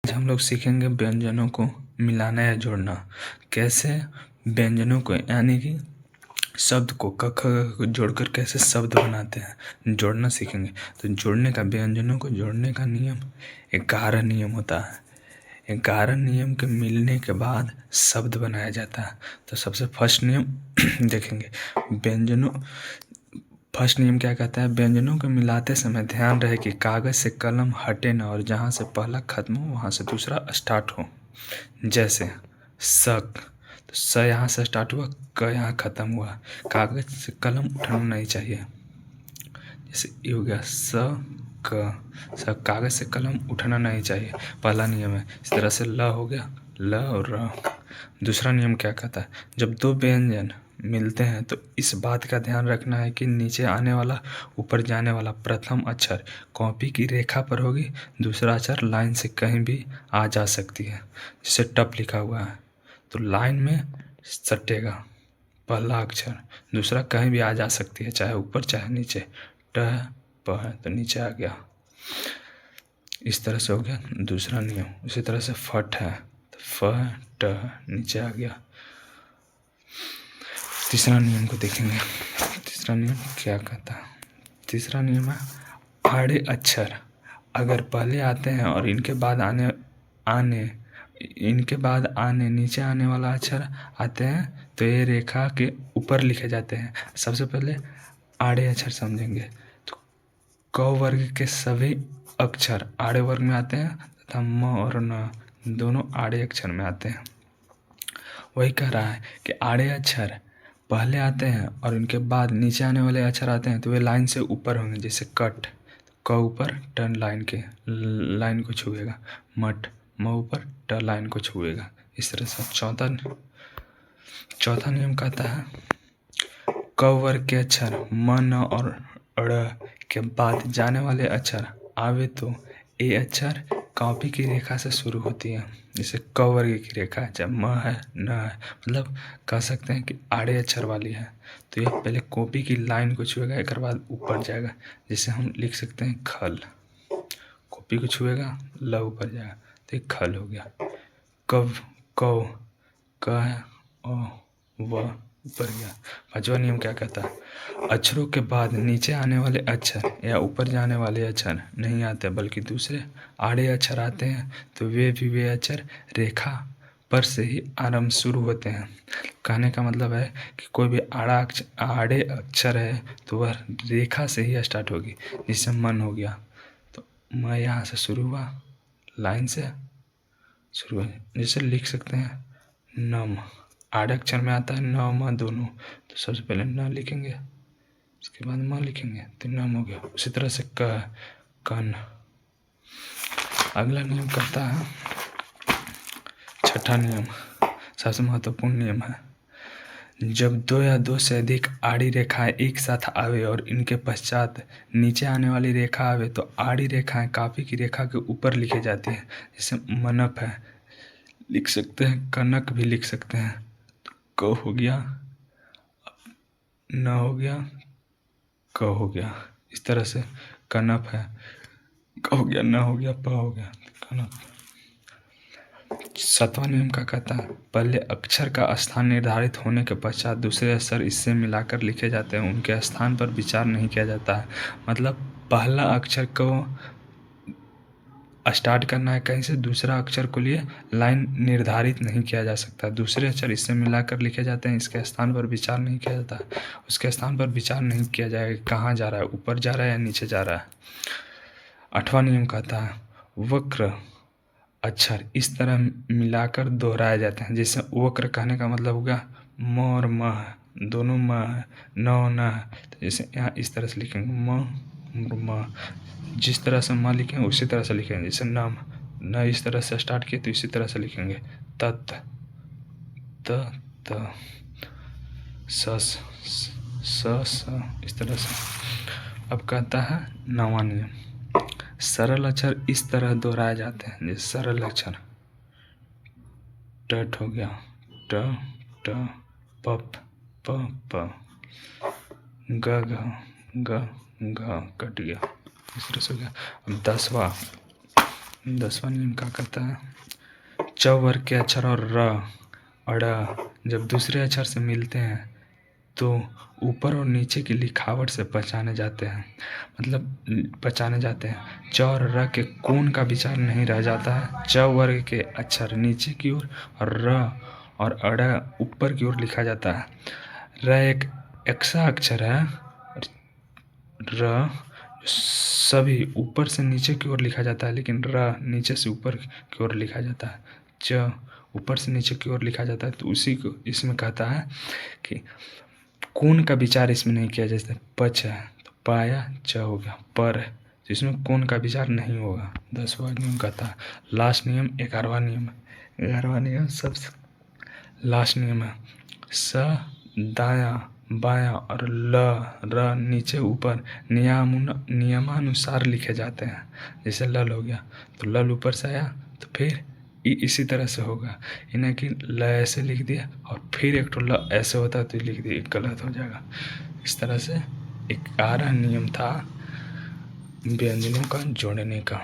आज हम लोग सीखेंगे व्यंजनों को मिलाना या जोड़ना। कैसे व्यंजनों को यानी कि शब्द को क ख ग को जोड़कर कैसे शब्द बनाते हैं, जोड़ना सीखेंगे। तो जोड़ने का, व्यंजनों को जोड़ने का नियम 11 नियम होता है। 11 नियम के मिलने के बाद शब्द बनाया जाता है। तो सबसे फर्स्ट नियम देखेंगे। व्यंजनों फर्स्ट नियम क्या कहता है? व्यंजनों को मिलाते समय ध्यान रहे कि कागज से कलम हटे ना और जहाँ से पहला खत्म हो वहाँ से दूसरा स्टार्ट हो। जैसे शक, तो स यहाँ से स्टार्ट हुआ, क यहाँ खत्म हुआ। कागज से कलम उठाना नहीं चाहिए। जैसे ये हो गया स क, कागज से कलम उठाना नहीं चाहिए, पहला नियम है। इस तरह से ल हो गया, ल और र। दूसरा नियम क्या कहता है? जब दो व्यंजन मिलते हैं तो इस बात का ध्यान रखना है कि नीचे आने वाला ऊपर जाने वाला प्रथम अक्षर कॉपी की रेखा पर होगी, दूसरा अक्षर लाइन से कहीं भी आ जा सकती है। जैसे टप लिखा हुआ है तो लाइन में सटेगा पहला अक्षर, दूसरा कहीं भी आ जा सकती है, चाहे ऊपर चाहे नीचे। ट प है तो नीचे आ गया। इस तरह से हो गया दूसरा नियम। उसी तरह से फट है तो फ ट नीचे आ गया। तीसरा नियम को देखेंगे। तीसरा नियम क्या कहता है? तीसरा नियम है आड़े अक्षर अगर पहले आते हैं और इनके बाद आने नीचे आने वाला अक्षर आते हैं तो ये रेखा के ऊपर लिखे जाते हैं। सबसे पहले आड़े अक्षर समझेंगे। तो क वर्ग के सभी अक्षर आड़े वर्ग में आते हैं तथा म और न दोनों आड़े अक्षर में आते हैं। वही कह रहा है कि आड़े अक्षर पहले आते हैं और इनके बाद नीचे आने वाले अक्षर आते हैं तो वे लाइन से ऊपर होंगे। जैसे कट, क ऊपर टर्न लाइन को छुएगा। मट, म ऊपर ट लाइन को छुएगा। इस तरह से चौथा नियम कहता है क वर्ग के अक्षर म, न और ड़ के बाद जाने वाले अक्षर आवे तो ये अक्षर कॉपी की रेखा से शुरू होती है। जैसे क वर्ग की रेखा है, जब म है न है, मतलब कह सकते हैं कि आड़े अक्षर वाली है तो यह पहले कॉपी की लाइन को छुएगा, एक बाद ऊपर जाएगा। जैसे हम लिख सकते हैं खल, कॉपी को छुएगा, ल ऊपर जाएगा तो ये खल हो गया। कव, कौ, क है और व ऊपर गया। पांचवा नियम क्या कहता है? अक्षरों के बाद नीचे आने वाले अक्षर या ऊपर जाने वाले अक्षर नहीं आते बल्कि दूसरे आड़े अक्षर आते हैं तो वे अक्षर रेखा पर से ही आरंभ शुरू होते हैं। कहने का मतलब है कि कोई भी आड़े अक्षर है तो वह रेखा से ही स्टार्ट होगी। जिससे मन हो गया तो म यहाँ से शुरू हुआ, लाइन से शुरू है। जैसे लिख सकते हैं नम, आड़े अक्षर में आता है न म दोनों, तो सबसे पहले न लिखेंगे, उसके बाद म लिखेंगे तो नम हो गया। उसी तरह से कन। अगला नियम कहता है, छठा नियम सबसे महत्वपूर्ण नियम है। जब दो या दो से अधिक आड़ी रेखाएं एक साथ आवे और इनके पश्चात नीचे आने वाली रेखा आवे तो आड़ी रेखाएं कॉपी की रेखा के ऊपर लिखी जाती है। जैसे मनप है, लिख सकते हैं, कनक भी लिख सकते हैं। तो क हो गया, न हो गया, क हो गया। इस तरह से कनप है, क हो गया, न हो गया, प हो गया, कनप। सातवां नियम का कहता है पहले अक्षर का स्थान निर्धारित होने के पश्चात दूसरे अक्षर इससे मिलाकर लिखे जाते हैं, उनके स्थान पर विचार नहीं किया जाता है। मतलब पहला अक्षर को स्टार्ट करना है कहीं से, दूसरा अक्षर को लिए लाइन निर्धारित नहीं किया जा सकता। दूसरे अक्षर इससे मिलाकर लिखे जाते हैं, इसके स्थान पर विचार नहीं किया जाता। उसके स्थान पर विचार नहीं किया जाएगा कहाँ जा रहा है, ऊपर जा रहा है या नीचे जा रहा है। आठवां नियम कहता है वक्र अक्षर इस तरह मिलाकर दोहराए जाते हैं। जैसे वक्र कहने का मतलब होगा म और म है, दोनों म है, न और न है, तो जैसे यहाँ इस तरह से लिखेंगे म, जिस तरह से म लिखेंगे उसी तरह से लिखेंगे। जैसे नम, न इस तरह से स्टार्ट किए तो इसी तरह से लिखेंगे। तत्, त, स, इस तरह से। अब कहता है नौवां नियम, सरल अक्षर इस तरह दोहराए जाते हैं। जैसे सरल अक्षर टट हो गया, ट ट, पप प प, ग घ ग घ कट गया। इस तरह से हो गया। अब 10वां 10वां नियम क्या कहता है? च वर्ग के अक्षर और र और ड़ जब दूसरे अक्षर से मिलते हैं तो ऊपर और नीचे की लिखावट से पहचाने जाते हैं। मतलब पहचाने जाते हैं। च और र के कोण का विचार नहीं रह जाता है। च वर्ग के अक्षर नीचे की ओर और र और अड़ा ऊपर की ओर लिखा जाता है। र एक ऐसा अक्षर है, र सभी ऊपर से नीचे की ओर लिखा जाता है, लेकिन र नीचे से ऊपर की ओर लिखा जाता है। च ऊपर से नीचे की ओर लिखा जाता है, तो उसी को इसमें कहता है कि कोण का विचार इसमें नहीं किया। जैसे पच है तो पाया च हो गया, पर है तो इसमें कोण का विचार नहीं होगा। 10वां नियम कहता है। लास्ट नियम 11वां नियम है। 11वां नियम सबसे लास्ट नियम है। स दाया बाया और ल र नीचे ऊपर नियमानुसार लिखे जाते हैं। जैसे लल हो गया तो लल ऊपर से आया तो फिर इसी तरह से होगा। इन्हें कि ल ऐसे लिख दिया और फिर एक तो ल ऐसे होता तो लिख दिया, गलत हो जाएगा। इस तरह से 11 नियम था व्यंजनों का जोड़ने का।